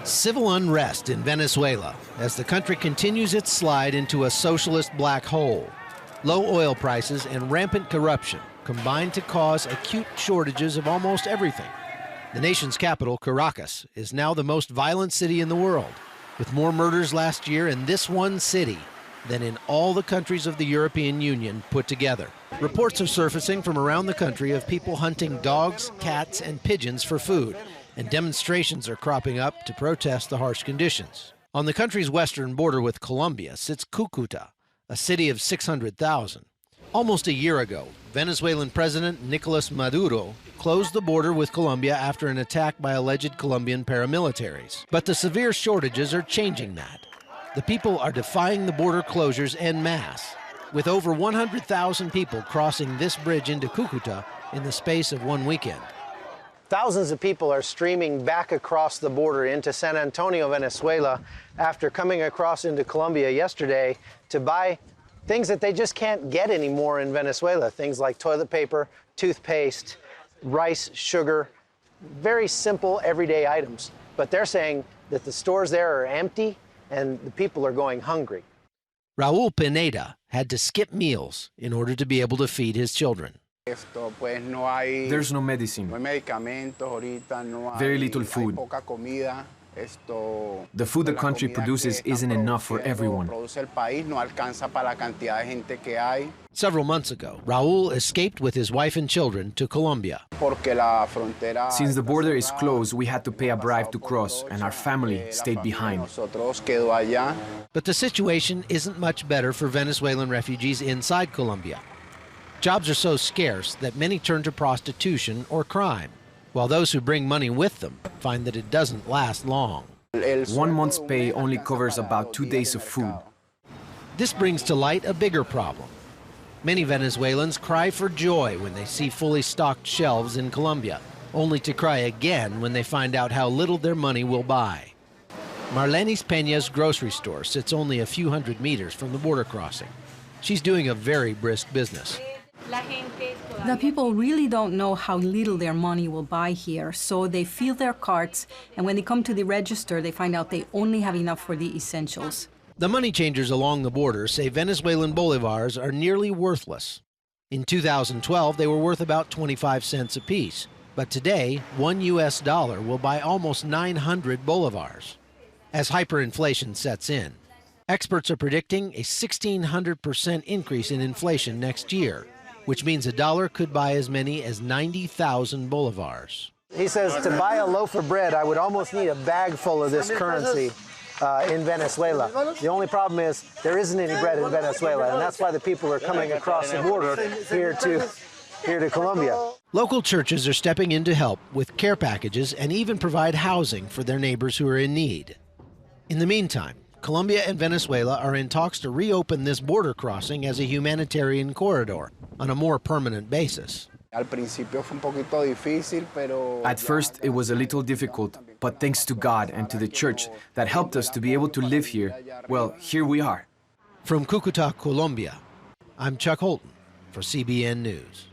Civil unrest in Venezuela as the country continues its slide into a socialist black hole. Low oil prices and rampant corruption combine to cause acute shortages of almost everything. The nation's capital, Caracas, is now the most violent city in the world, with more murders last year in this one city than in all the countries of the European Union put together. Reports are surfacing from around the country of people hunting dogs, cats, and pigeons for food, and demonstrations are cropping up to protest the harsh conditions. On the country's western border with Colombia sits Cúcuta, a city of 600,000. Almost a year ago, Venezuelan President Nicolás Maduro closed the border with Colombia after an attack by alleged Colombian paramilitaries. But the severe shortages are changing that. The people are defying the border closures en masse, with over 100,000 people crossing this bridge into Cúcuta in the space of one weekend. Thousands of people are streaming back across the border into San Antonio, Venezuela, after coming across into Colombia yesterday to buy things that they just can't get anymore in Venezuela. Things like toilet paper, toothpaste, rice, sugar, very simple everyday items. But they're saying that the stores there are empty and the people are going hungry. Raul Pineda had to skip meals in order to be able to feed his children. There's no medicine, very little food. The food the country produces isn't enough for everyone. Several months ago, Raul escaped with his wife and children to Colombia. Since the border is closed, we had to pay a bribe to cross, and our family stayed behind. But the situation isn't much better for Venezuelan refugees inside Colombia. Jobs are so scarce that many turn to prostitution or crime, while those who bring money with them find that it doesn't last long. 1 month's pay only covers about 2 days of food. This brings to light a bigger problem. Many Venezuelans cry for joy when they see fully stocked shelves in Colombia, only to cry again when they find out how little their money will buy. Marlenis Peña's grocery store sits only a few hundred meters from the border crossing. She's doing a very brisk business. The people really don't know how little their money will buy here, so they fill their carts, and when they come to the register, they find out they only have enough for the essentials. The money changers along the border say Venezuelan bolivars are nearly worthless. In 2012, they were worth about 25 cents apiece, but today, $1 US will buy almost 900 bolivars. As hyperinflation sets in, experts are predicting a 1,600% increase in inflation next year, which means a dollar could buy as many as 90,000 bolivars. He says to buy a loaf of bread, I would almost need a bag full of this currency in Venezuela. The only problem is there isn't any bread in Venezuela, and that's why the people are coming across the border here to Colombia. Local churches are stepping in to help with care packages and even provide housing for their neighbors who are in need. In the meantime, Colombia and Venezuela are in talks to reopen this border crossing as a humanitarian corridor on a more permanent basis. At first, it was a little difficult, but thanks to God and to the church that helped us to be able to live here, well, here we are. From Cúcuta, Colombia, I'm Chuck Holton for CBN News.